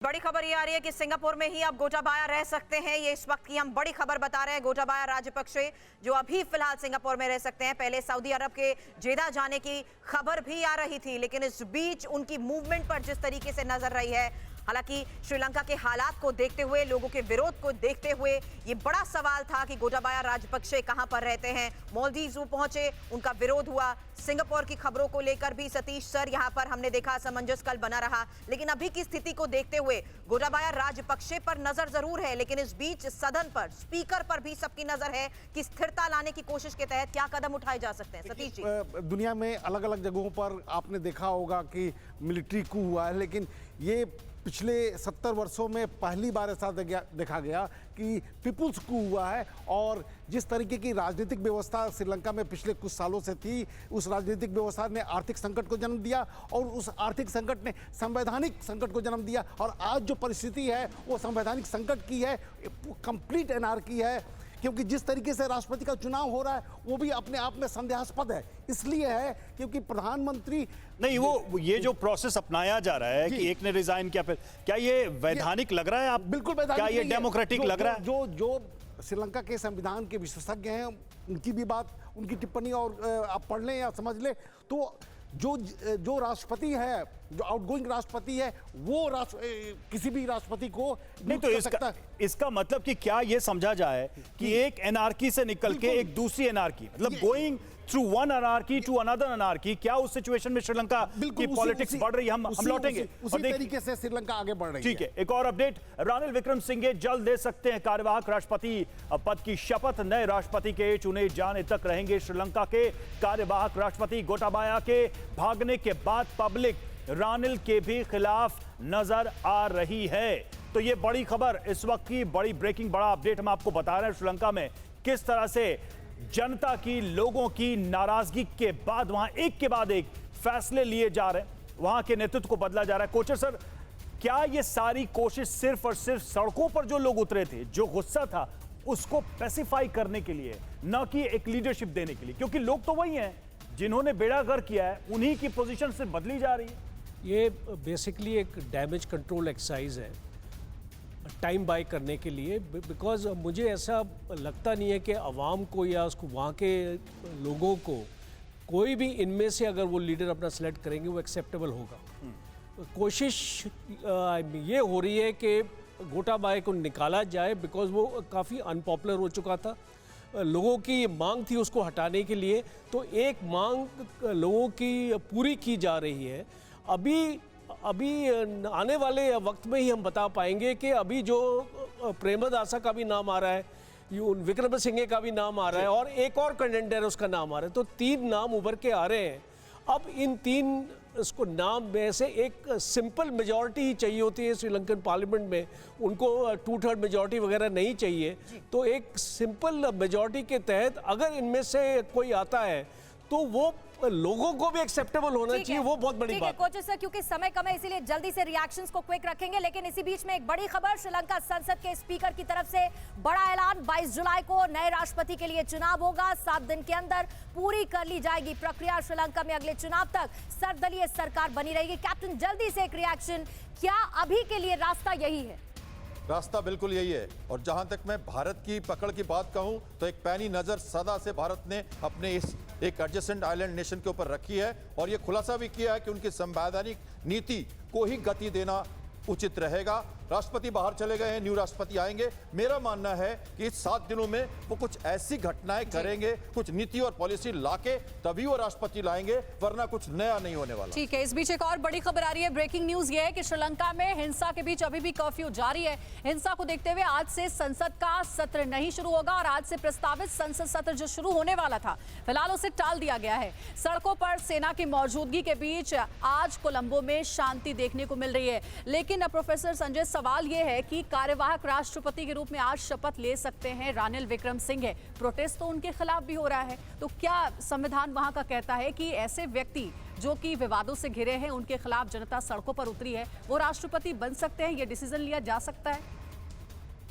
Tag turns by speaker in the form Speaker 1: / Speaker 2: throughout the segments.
Speaker 1: बड़ी खबर ये आ रही है कि सिंगापुर में ही अब गोटाबाया रह सकते हैं। ये इस वक्त की हम बड़ी खबर बता रहे हैं। गोटाबाया राजपक्षे जो अभी फिलहाल सिंगापुर में रह सकते हैं, पहले सऊदी अरब के जेदा जाने की खबर भी आ रही थी, लेकिन इस बीच उनकी मूवमेंट पर जिस तरीके से नजर रही है, हालांकि श्रीलंका के हालात को देखते हुए, लोगों के विरोध को देखते हुए ये बड़ा सवाल था कि गोटाबाया राजपक्षे कहां पर रहते हैं। मालदीव्स वो पहुंचे, उनका विरोध हुआ। सिंगापुर की खबरों को लेकर भी सतीश सर यहां पर हमने देखा असमंजस कल बना रहा, लेकिन अभी की स्थिति को देखते हुए गोटाबाया राजपक्षे पर नजर जरूर है, लेकिन इस बीच सदन पर, स्पीकर पर भी सबकी नजर है कि स्थिरता लाने की कोशिश के तहत क्या कदम उठाए जा सकते हैं। सतीश जी,
Speaker 2: दुनिया में अलग अलग जगहों पर आपने देखा होगा कि मिलिट्री कू हुआ है, लेकिन ये पिछले 70 वर्षों में पहली बार ऐसा देखा गया कि पीपुल्स कू हुआ है। और जिस तरीके की राजनीतिक व्यवस्था श्रीलंका में पिछले कुछ सालों से थी, उस राजनीतिक व्यवस्था ने आर्थिक संकट को जन्म दिया और उस आर्थिक संकट ने संवैधानिक संकट को जन्म दिया। और आज जो परिस्थिति है वो संवैधानिक संकट की है, कंप्लीट एनार्की है, क्योंकि जिस तरीके से राष्ट्रपति का चुनाव हो रहा है वो भी अपने आप में संदेहास्पद है। इसलिए है क्योंकि प्रधानमंत्री
Speaker 3: नहीं, वो ये जो प्रोसेस अपनाया जा रहा है कि एक ने रिजाइन किया, फिर क्या ये वैधानिक लग रहा है? आप
Speaker 2: बिल्कुल वैधानिक,
Speaker 3: क्या ये डेमोक्रेटिक लग रहा है?
Speaker 2: जो श्रीलंका के संविधान के विशेषज्ञ हैं उनकी भी बात, उनकी टिप्पणी और आप पढ़ लें या समझ लें तो जो राष्ट्रपति है, जो आउटगोइंग राष्ट्रपति है, वो किसी भी राष्ट्रपति को
Speaker 3: नहीं, तो इसका मतलब कि क्या ये समझा जाए कि एक एनार्की से निकल के एक दूसरी एनार्की, मतलब going through one anarchy to another anarchy, क्या उस सिचुएशन में श्रीलंका की पॉलिटिक्स बढ़ रही है? हम लौटेंगे
Speaker 2: उसी तरीके से श्रीलंका आगे बढ़ रही है।
Speaker 3: ठीक है, एक और अपडेट, रानिल विक्रमसिंघे जल्द दे सकते हैं कार्यवाहक राष्ट्रपति पद की शपथ। नए राष्ट्रपति के चुने जाने तक रहेंगे श्रीलंका के कार्यवाहक राष्ट्रपति। गोटाबाया के भागने के बाद पब्लिक रानिल के भी खिलाफ नजर आ रही है। तो ये बड़ी खबर, इस वक्त की बड़ी ब्रेकिंग, बड़ा अपडेट हम आपको बता रहे हैं। श्रीलंका में किस तरह से जनता की, लोगों की नाराजगी के बाद वहां एक के बाद एक फैसले लिए जा रहे हैं, वहां के नेतृत्व को बदला जा रहा है। कोचर सर, क्या ये सारी कोशिश सिर्फ और सिर्फ सड़कों पर जो लोग उतरे थे, जो गुस्सा था, उसको पैसिफाई करने के लिए, न कि एक लीडरशिप देने के लिए? क्योंकि लोग तो वही हैं जिन्होंने बेड़ा गर्क किया है, उन्हीं की पोजीशन से बदली जा रही है।
Speaker 4: ये बेसिकली एक डैमेज कंट्रोल एक्सरसाइज है, टाइम बाय करने के लिए। बिकॉज मुझे ऐसा लगता नहीं है कि आवाम को या उसको वहाँ के लोगों को, कोई भी इनमें से अगर वो लीडर अपना सेलेक्ट करेंगे वो एक्सेप्टेबल होगा। कोशिश ये हो रही है कि गोटाबाया को निकाला जाए, बिकॉज वो काफ़ी अनपॉपुलर हो चुका था। लोगों की मांग थी उसको हटाने के लिए, तो एक मांग लोगों की पूरी की जा रही है। अभी आने वाले वक्त में ही हम बता पाएंगे कि अभी जो प्रेमदासा का भी नाम आ रहा है, विक्रमसिंघे का भी नाम आ रहा है, और एक और कंटेंडर उसका नाम आ रहा है। तो 3 नाम उभर के आ रहे हैं। अब इन 3 इसको नाम में से एक सिंपल मेजॉरिटी ही चाहिए होती है श्रीलंकन पार्लियामेंट में, उनको 2/3 मेजॉरिटी वगैरह नहीं चाहिए। तो एक सिंपल मेजॉरिटी के तहत अगर इनमें से कोई आता है तो वो लोगों को भी एक्सेप्टेबल होना चाहिए, वो बहुत बड़ी बात है।
Speaker 5: कोच सर, क्योंकि समय कम है इसीलिए जल्दी से रिएक्शंस को क्विक रखेंगे, लेकिन इसी बीच में एक बड़ी खबर, श्रीलंका संसद के स्पीकर की तरफ से बड़ा ऐलान। 22 जुलाई को नए राष्ट्रपति के लिए चुनाव होगा। 7 दिन के अंदर पूरी कर ली जाएगी प्रक्रिया। श्रीलंका में अगले चुनाव तक सर्वदलीय सरकार बनी रहेगी। कैप्टन, जल्दी से एक रिएक्शन, क्या अभी के लिए रास्ता यही है?
Speaker 6: रास्ता बिल्कुल यही है। और जहां तक मैं भारत की पकड़ की बात कहूं तो एक पैनी नजर सदा से भारत ने अपने इस एक एडजेसेंट आइलैंड नेशन के ऊपर रखी है, और यह खुलासा भी किया है कि उनकी संवैधानिक नीति को ही गति देना उचित रहेगा। राष्ट्रपति बाहर चले गए हैं, न्यू राष्ट्रपति आएंगे। मेरा मानना है कि इस 7 दिनों में वो कुछ ऐसी घटनाएं करेंगे, कुछ नीति और पॉलिसी लाके तभी वो राष्ट्रपति लाएंगे, वरना कुछ नया नहीं होने वाला।
Speaker 5: ठीक है, इस बीच एक और बड़ी खबर आ रही है। ब्रेकिंग न्यूज ये है कि श्रीलंका में हिंसा के बीच अभी भी कर्फ्यू जारी है। हिंसा को देखते हुए आज से संसद का सत्र नहीं शुरू होगा, और आज से प्रस्तावित संसद सत्र जो शुरू होने वाला था, फिलहाल उसे टाल दिया गया है। सड़कों पर सेना की मौजूदगी के बीच आज कोलंबो में शांति देखने को मिल रही है। लेकिन प्रोफेसर संजय, सवाल यह है कि कार्यवाहक राष्ट्रपति के रूप में आज शपथ ले सकते हैं रानिल विक्रमसिंघे। प्रोटेस्ट तो उनके खिलाफ भी हो रहा है, तो क्या संविधान वहां का कहता है कि ऐसे व्यक्ति जो कि विवादों से घिरे हैं, उनके खिलाफ जनता सड़कों पर उतरी है, वो राष्ट्रपति बन सकते हैं? ये डिसीजन लिया जा सकता है?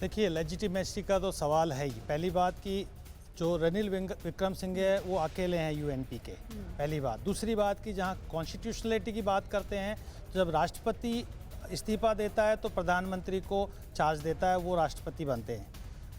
Speaker 7: देखिए, लेजिटिमेसी का तो सवाल है ही। पहली बात कि जो रानिल विक्रमसिंघे है वो अकेले हैं यूएनपी के, पहली बात। दूसरी बात कि जहाँ कॉन्स्टिट्यूशनलिटी की बात करते हैं, जब राष्ट्रपति इस्तीफा देता है तो प्रधानमंत्री को चार्ज देता है, वो राष्ट्रपति बनते हैं।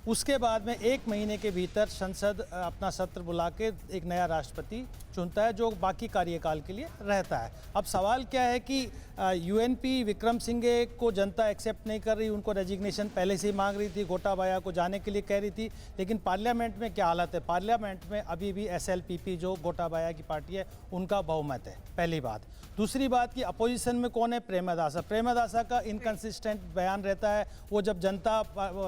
Speaker 7: उसके बाद में 1 महीने के भीतर संसद अपना सत्र बुला के एक नया राष्ट्रपति चुनता है जो बाकी कार्यकाल के लिए रहता है। अब सवाल क्या है कि यूएनपी विक्रम सिंघे को जनता एक्सेप्ट नहीं कर रही, उनको रेजिग्नेशन पहले से ही मांग रही थी, गोटाबाया को जाने के लिए कह रही थी, लेकिन पार्लियामेंट में क्या हालत है? पार्लियामेंट में अभी भी SLPP जो गोटाबाया की पार्टी है उनका बहुमत है, पहली बात। दूसरी बात कि अपोजिशन में कौन है? प्रेमदासा। प्रेमदासा का इनकंसिस्टेंट बयान रहता है। वो जब जनता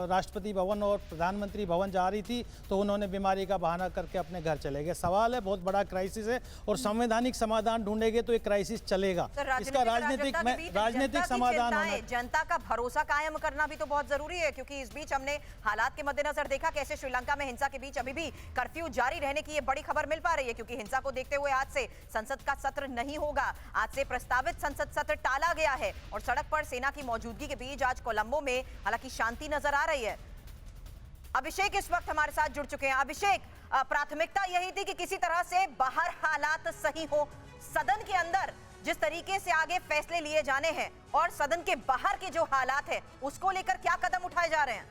Speaker 7: राष्ट्रपति भवन और प्रधानमंत्री भवन जा रही थी तो उन्होंने बीमारी का बहाना करके अपने घर चले गए। सवाल है, बहुत बड़ा क्राइसिस है और संवैधानिक समाधान ढूंढेंगे तो ये क्राइसिस चलेगा। इसका राजनीतिक समाधान होना।
Speaker 1: जनता का भरोसा कायम करना भी तो बहुत जरूरी है, क्योंकि इस बीच हमने हालात के मद्देनजर देखा कैसे श्रीलंका में हिंसा के बीच अभी भी कर्फ्यू जारी रहने की ये बड़ी खबर मिल पा रही है, क्योंकि हिंसा को देखते हुए आज से संसद का सत्र नहीं होगा। आज से प्रस्तावित संसद सत्र टाला गया है और सड़क पर सेना की मौजूदगी के बीच आज कोलंबो में हालांकि शांति नजर आ रही है। अभिषेक इस वक्त हमारे साथ जुड़ चुके हैं। अभिषेक, प्राथमिकता यही थी कि किसी तरह से बाहर हालात सही हो, सदन के अंदर जिस तरीके से आगे फैसले लिए जाने हैं और सदन के बाहर के जो हालात है उसको लेकर क्या कदम उठाए जा रहे हैं?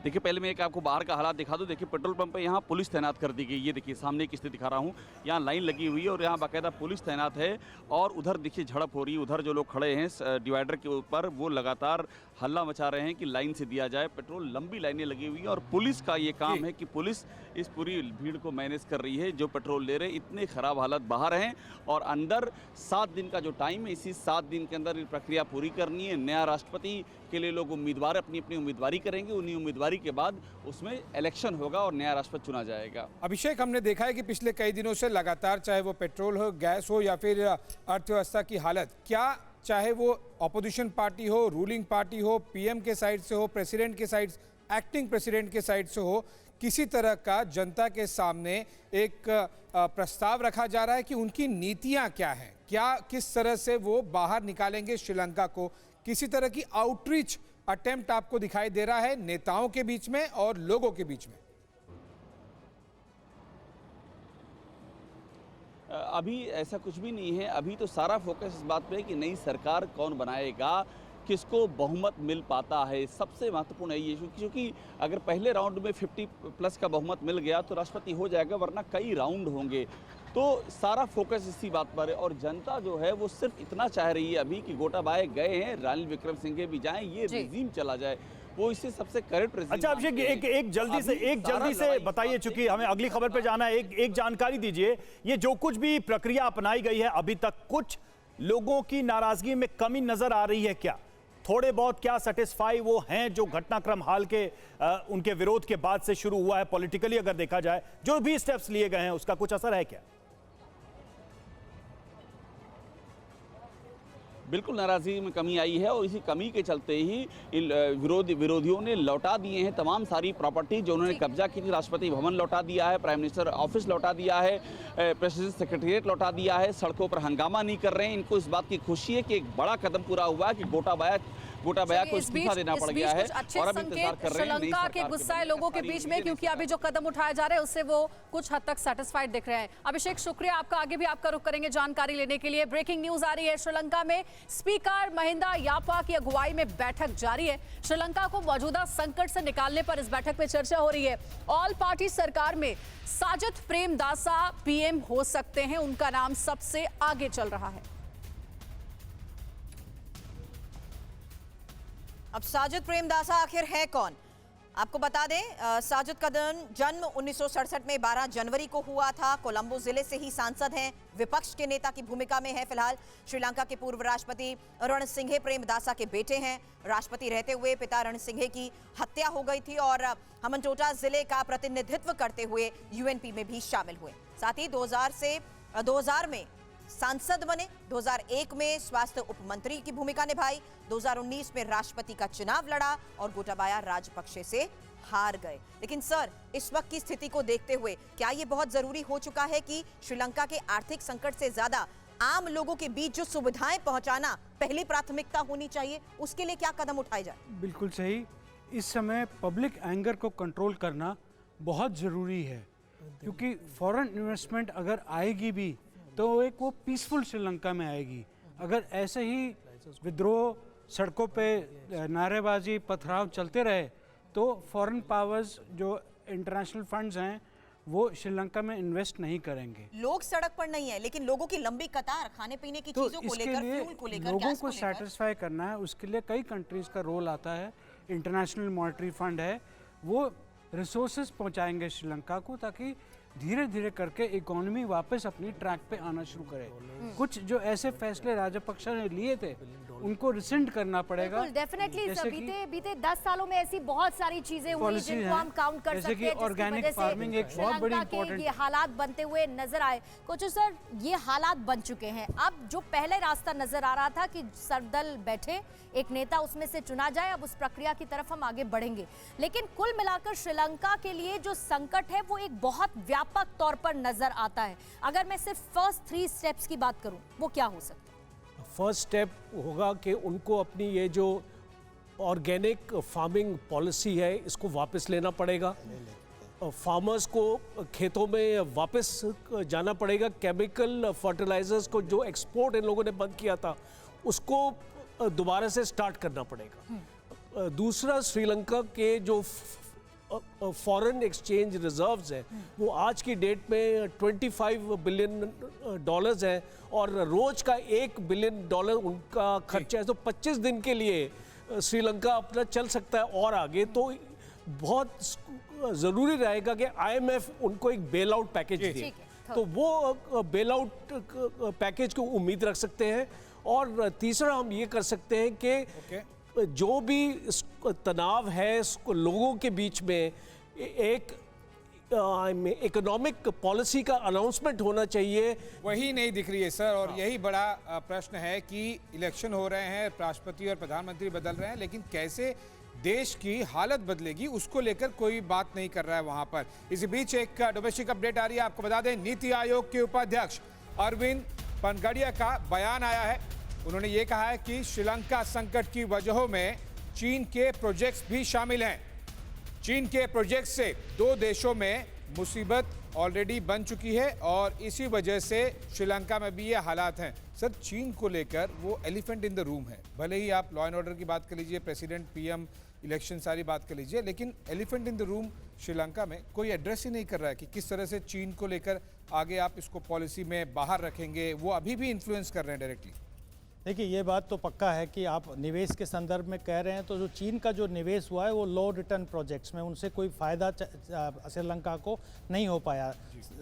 Speaker 8: देखिए, पहले मैं एक आपको बाहर का हालात दिखा दूं। देखिए, पेट्रोल पंप पे यहाँ पुलिस तैनात कर दी गई। ये देखिए सामने की स्थिति दिखा रहा हूँ, यहाँ लाइन लगी हुई है और यहाँ बाकायदा पुलिस तैनात है। और उधर देखिए झड़प हो रही है, उधर जो लोग खड़े हैं डिवाइडर के ऊपर वो लगातार हल्ला मचा रहे हैं कि लाइन से दिया जाए पेट्रोल। लंबी लाइनें लगी हुई हैं और पुलिस का ये काम है कि पुलिस इस पूरी भीड़ को मैनेज कर रही है। जो पेट्रोल ले रहे, इतने खराब हालत बाहर हैं और अंदर 7 दिन का जो टाइम है, इसी 7 दिन के अंदर ये प्रक्रिया पूरी करनी है। नया राष्ट्रपति के लिए लोग उम्मीदवार अपनी अपनी उम्मीदवारी करेंगे, उन्हीं उम्मीदवारी के बाद उसमें इलेक्शन होगा और नया राष्ट्रपति चुना जाएगा।
Speaker 9: अभिषेक, हमने देखा है कि पिछले कई दिनों से लगातार, चाहे वो पेट्रोल हो, गैस हो या फिर अर्थव्यवस्था की हालत, क्या चाहे वो अपोजिशन पार्टी हो, रूलिंग पार्टी हो, पीएम के साइड से हो, प्रेसिडेंट के साइड, एक्टिंग प्रेसिडेंट के साइड से हो, किसी तरह का जनता के सामने एक प्रस्ताव रखा जा रहा है कि उनकी नीतियां क्या हैं, क्या किस तरह से वो बाहर निकालेंगे श्रीलंका को। किसी तरह की आउटरीच अटेम्प्ट आपको दिखाई दे रहा है नेताओं के बीच में और लोगों के बीच में?
Speaker 8: अभी ऐसा कुछ भी नहीं है। अभी तो सारा फोकस इस बात पे है कि नई सरकार कौन बनाएगा, किसको बहुमत मिल पाता है। सबसे महत्वपूर्ण है ये, क्योंकि अगर पहले राउंड में 50+ का बहुमत मिल गया तो राष्ट्रपति हो जाएगा, वरना कई राउंड होंगे। तो सारा फोकस इसी बात पर है और जनता जो है वो सिर्फ इतना चाह रही है अभी कि गोटाबाया गए हैं, रानिल विक्रम सिंघे भी जाएं, ये रिजीम चला जाए। वो इससे सबसे करेक्ट रिजीम।
Speaker 3: अच्छा अभिषेक, एक जल्दी से बताइए, चूंकि हमें अगली खबर पे जाना है, एक जानकारी दीजिए। ये जो कुछ भी प्रक्रिया अपनाई गई है अभी तक, कुछ लोगों की नाराजगी में कमी नजर आ रही है क्या? थोड़े बहुत क्या सेटिस्फाई वो हैं जो घटनाक्रम हाल के उनके विरोध के बाद से शुरू हुआ है? पॉलिटिकली अगर देखा जाए, जो भी स्टेप्स लिए गए हैं उसका कुछ असर है क्या?
Speaker 8: बिल्कुल नाराजगी में कमी आई है और इसी कमी के चलते ही विरोधियों ने लौटा दिए हैं तमाम सारी प्रॉपर्टी जो उन्होंने कब्जा की थी। राष्ट्रपति भवन लौटा दिया है, प्राइम मिनिस्टर ऑफिस लौटा दिया है, प्रेसिडेंट सेक्रेटरीट लौटा दिया है, सड़कों पर हंगामा नहीं कर रहे हैं। इनको इस बात की खुशी है कि एक बड़ा कदम पूरा हुआ है कि गोटाबाया को इस्तीफा देना पड़ गया है और अब इंतजार कर रहे हैं
Speaker 5: श्रीलंका के गुस्साए लोगों के बीच में, क्योंकि अभी जो कदम उठाए जा रहे हैं उससे वो कुछ हद तक सेटिस्फाइड दिख रहे हैं। अभिषेक, शुक्रिया आपका, आगे भी आपका रुख करेंगे जानकारी लेने के लिए। ब्रेकिंग न्यूज आ रही है, श्रीलंका में स्पीकर महिंदा यापा की अगुवाई में बैठक जारी है। श्रीलंका को मौजूदा संकट से निकालने पर इस बैठक में चर्चा हो रही है। ऑल पार्टी सरकार में साजिद प्रेमदासा पीएम हो सकते हैं, उनका नाम सबसे आगे चल रहा है।
Speaker 1: अब साजिद प्रेमदासा आखिर है कौन? आपको बता दें, साजिद का जन्म 1967 में 12 जनवरी को हुआ था। कोलंबो जिले से ही सांसद हैं, विपक्ष के नेता की भूमिका में है फिलहाल। श्रीलंका के पूर्व राष्ट्रपति रणसिंघे प्रेमदासा के बेटे हैं। राष्ट्रपति रहते हुए पिता रणसिंघे की हत्या हो गई थी और हम्बनटोटा जिले का प्रतिनिधित्व करते हुए यूएनपी में भी शामिल हुए। साथ ही 2000 में सांसद बने, 2001 में स्वास्थ्य उपमंत्री की भूमिका निभाई, 2019 में राष्ट्रपति का चुनाव लड़ा और गोटाबाया राजपक्षे से हार गए। लेकिन सर, इस वक्त की स्थिति को देखते हुए क्या ये बहुत जरूरी हो चुका है कि श्रीलंका के आर्थिक संकट से ज्यादा आम लोगों के बीच जो सुविधाएं पहुंचाना पहली प्राथमिकता होनी चाहिए, उसके लिए क्या कदम उठाए जाए?
Speaker 10: बिल्कुल सही। इस समय पब्लिक एंगर को कंट्रोल करना बहुत ज़रूरी है, क्योंकि फॉरेन इन्वेस्टमेंट अगर आएगी भी तो एक वो पीसफुल श्रीलंका में आएगी। अगर ऐसे ही विद्रोह, सड़कों पे नारेबाजी, पथराव चलते रहे तो फॉरेन पावर्स जो इंटरनेशनल फंड्स हैं वो श्रीलंका में इन्वेस्ट नहीं करेंगे।
Speaker 1: लोग सड़क पर नहीं है, लेकिन लोगों की लंबी कतार, खाने पीने की
Speaker 10: तो
Speaker 1: चीजों को
Speaker 10: इसके
Speaker 1: लेकर,
Speaker 10: लिए
Speaker 1: फ्यूल को लेकर,
Speaker 10: लोगों
Speaker 1: गैस
Speaker 10: को
Speaker 1: को लेकर।
Speaker 10: सेटिस्फाई करना है, उसके लिए कई कंट्रीज का रोल आता है। इंटरनेशनल मॉनेटरी फंड है, वो रिसोर्सेज पहुंचाएंगे श्रीलंका को ताकि धीरे धीरे करके इकोनॉमी वापस अपनी ट्रैक पे आना शुरू करे। कुछ जो ऐसे फैसले राजपक्षे ने लिए थे उनको रिसेंड करना पड़ेगा।
Speaker 11: डेफिनेटली
Speaker 10: जैसे कि
Speaker 11: बीते 10 सालों में ऐसी बहुत सारी चीजें हुई
Speaker 10: पॉलिसी
Speaker 11: जिनको
Speaker 10: है,
Speaker 11: हम काउंट कर
Speaker 10: जैसे
Speaker 11: सकते
Speaker 10: कि
Speaker 11: हैं, जिसकी
Speaker 10: ऑर्गेनिक
Speaker 11: वजह से
Speaker 10: फार्मिंग एक बहुत बड़ी
Speaker 11: श्रीलंका के
Speaker 10: इम्पोर्टेंट
Speaker 11: ये हालात बनते हुए नजर आए। कोच सर, ये हालात बन चुके हैं। अब जो पहले रास्ता नजर आ रहा था कि सर्वदल बैठे, एक नेता उसमें से चुना जाए, अब उस प्रक्रिया की तरफ हम आगे बढ़ेंगे। लेकिन कुल मिलाकर श्रीलंका के लिए जो संकट है वो एक बहुत व्यापक तौर पर नजर आता है। अगर मैं सिर्फ फर्स्ट 3 स्टेप्स की बात करूं, वो क्या हो सकता है?
Speaker 4: फर्स्ट स्टेप होगा कि उनको अपनी ये जो ऑर्गेनिक फार्मिंग पॉलिसी है इसको वापस लेना पड़ेगा। फार्मर्स को खेतों में वापस जाना पड़ेगा। केमिकल फर्टिलाइजर्स को जो एक्सपोर्ट इन लोगों ने बंद किया था उसको दोबारा से स्टार्ट करना पड़ेगा। दूसरा, श्रीलंका के जो फॉरेन एक्सचेंज रिजर्व्स हैं वो आज की डेट में $25 बिलियन हैं और रोज का $1 बिलियन उनका खर्चा है। तो 25 दिन के लिए श्रीलंका अपना चल सकता है और आगे तो बहुत ज़रूरी रहेगा कि IMF उनको एक बेल आउट पैकेज दे, तो वो बेल आउट पैकेज को उम्मीद रख सकते हैं। और तीसरा हम ये कर सकते हैं कि जो भी तनाव है लोगों के बीच में एक इकोनॉमिक पॉलिसी का अनाउंसमेंट होना चाहिए।
Speaker 9: वही नहीं दिख रही है सर, और यही बड़ा प्रश्न है कि इलेक्शन हो रहे हैं, राष्ट्रपति और प्रधानमंत्री बदल रहे हैं, लेकिन कैसे देश की हालत बदलेगी उसको लेकर कोई बात नहीं कर रहा है वहां पर। इसी बीच एक डोमेस्टिक अपडेट आ रही है, आपको बता दें नीति आयोग के उपाध्यक्ष अरविंद पनगड़िया का बयान आया है। उन्होंने ये कहा है कि श्रीलंका संकट की वजहों में चीन के प्रोजेक्ट्स भी शामिल हैं। चीन के प्रोजेक्ट से 2 देशों में मुसीबत ऑलरेडी बन चुकी है और इसी वजह से श्रीलंका में भी ये हालात हैं। सर, चीन को लेकर वो एलिफेंट इन द रूम है। भले ही आप लॉ एंड ऑर्डर की बात कर लीजिए, प्रेसिडेंट, पीएम, इलेक्शन सारी बात कर लीजिए, लेकिन elephant in the room Sri Lanka में कोई एड्रेस ही नहीं कर रहा है कि किस तरह से चीन को लेकर आगे आप इसको पॉलिसी में बाहर रखेंगे। वो अभी भी इन्फ्लुएंस कर रहे हैं डायरेक्टली।
Speaker 7: देखिए, ये बात तो पक्का है कि आप निवेश के संदर्भ में कह रहे हैं, तो जो चीन का जो निवेश हुआ है वो लो रिटर्न प्रोजेक्ट्स में, उनसे कोई फ़ायदा श्रीलंका को नहीं हो पाया।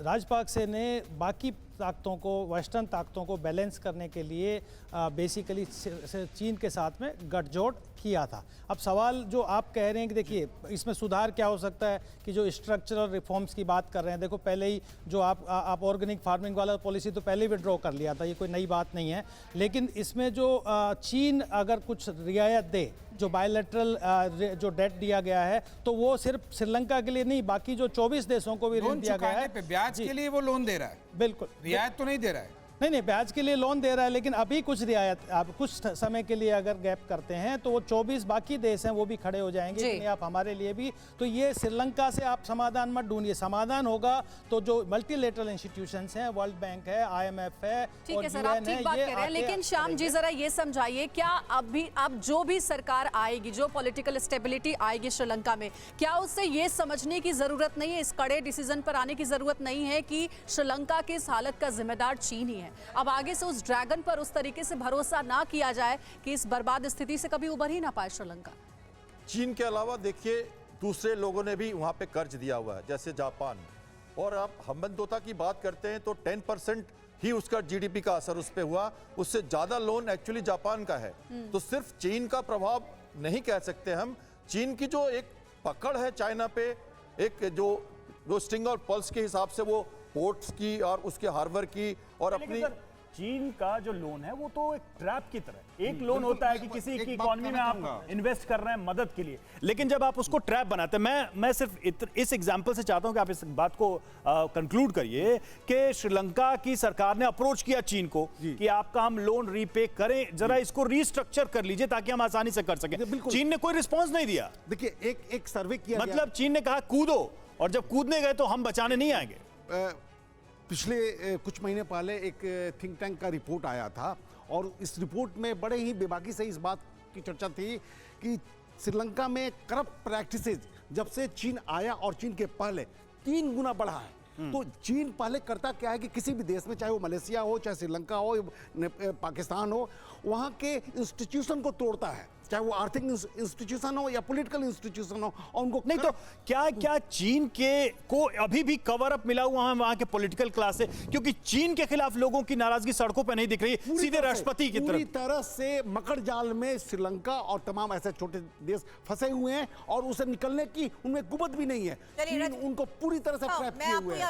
Speaker 7: राजपक्षे ने बाकी ताकतों को, वेस्टर्न ताकतों को बैलेंस करने के लिए बेसिकली चीन के साथ में गठजोड़ किया था। अब सवाल जो आप कह रहे हैं कि देखिए इसमें सुधार क्या हो सकता है कि जो स्ट्रक्चरल रिफॉर्म्स की बात कर रहे हैं, देखो पहले ही जो आप ऑर्गेनिक फार्मिंग वाला पॉलिसी तो पहले ही विड्रॉ कर लिया था, ये कोई नई बात नहीं है। लेकिन इसमें जो चीन अगर कुछ रियायत दे, जो बायलैटरल जो डेट दिया गया है, तो वो सिर्फ श्रीलंका के लिए नहीं, बाकी जो 24 देशों को भी ऋण दिया गया है।
Speaker 9: ब्याज के लिए वो लोन दे रहा है,
Speaker 7: बिल्कुल,
Speaker 9: रियायत तो नहीं दे रहा है।
Speaker 7: नहीं, ब्याज के लिए लोन दे रहा है, लेकिन अभी कुछ रियायत, आप कुछ समय के लिए अगर गैप करते हैं तो वो 24 बाकी देश हैं वो भी खड़े हो जाएंगे कि नहीं आप हमारे लिए भी। तो ये श्रीलंका से आप समाधान मत ढूंढिए, समाधान होगा तो जो मल्टीलेटरल इंस्टीट्यूशंस हैं, वर्ल्ड बैंक है, IMF है,
Speaker 5: ठीक है सर, आप ठीक बात कह रहे हैं, लेकिन श्याम जी जरा ये समझाइए, क्या अब जो भी सरकार आएगी, जो पॉलिटिकल स्टेबिलिटी आएगी श्रीलंका में, क्या उससे ये समझने की जरूरत नहीं है, इस कड़े डिसीजन पर आने की जरूरत नहीं है कि श्रीलंका की इस हालत का जिम्मेदार चीन ही है? अब आगे से उस ड्रैगन पर उस तरीके से भरोसा ना किया जाए कि इस बर्बाद स्थिति से कभी उबर ही ना पाए श्रीलंका।
Speaker 6: चीन के अलावा देखिए दूसरे लोगों ने भी वहां पे कर्ज दिया हुआ है, जैसे जापान। और आप हम्बनतोता की बात करते हैं तो 10% ही उसका GDP का असर उस पर हुआ, उससे ज्यादा लोन एक्चुअली जापान का है। तो सिर्फ चीन का प्रभाव नहीं कह सकते हम। चीन की जो एक पकड़ है चाइना पे, एक जो स्टिंग और पल्स के हिसाब से वो पोर्ट्स की और उसके हार्बर की और अपनी
Speaker 3: चीन का जो लोन है वो तो एक ट्रैप की तरह, एक लोन होता है कि किसी की इकोनॉमी में आप इन्वेस्ट कर रहे हैं मदद के लिए, लेकिन जब आप उसको ट्रैप बनाते हैं, मैं सिर्फ इस एग्जांपल से चाहता हूं कि आप इस बात को कंक्लूड करिए कि श्रीलंका की सरकार ने अप्रोच किया चीन को कि आपका हम लोन रीपे करें, जरा इसको रीस्ट्रक्चर कर लीजिए ताकि हम आसानी से कर सकें। चीन ने कोई रिस्पॉन्स नहीं दिया।
Speaker 2: देखिए एक सर्वे किया
Speaker 3: मतलब चीन ने कहा कूदो, और जब कूदने गए तो हम बचाने नहीं आएंगे।
Speaker 2: पिछले कुछ महीने पहले एक थिंक टैंक का रिपोर्ट आया था और इस रिपोर्ट में बड़े ही बेबाकी से इस बात की चर्चा थी कि श्रीलंका में करप्ट प्रैक्टिसेस जब से चीन आया और चीन के पहले 3 गुना बढ़ा है। तो चीन पहले करता क्या है कि किसी भी देश में, चाहे वो मलेशिया हो, चाहे श्रीलंका हो, पाकिस्तान हो, वहाँ के इंस्टीट्यूशन को तोड़ता है, चाहे वो आर्थिक इंस्टीट्यूशन हो या पॉलिटिकल इंस्टीट्यूशन हो, और उनको
Speaker 3: नहीं तो क्या चीन के को अभी भी कवर अप मिला हुआ है वहां के पॉलिटिकल क्लास से? क्योंकि चीन के खिलाफ लोगों की नाराजगी सड़कों पर नहीं दिख रही, सीधे राष्ट्रपति की
Speaker 2: पूरी
Speaker 3: तरफ।
Speaker 2: तरह से मकर जाल में श्रीलंका और तमाम ऐसे छोटे देश फंसे हुए हैं और उसे निकलने की उनमें कुवत भी नहीं है। चीन उनको पूरी तरह से ट्रैप किए हुए हैं।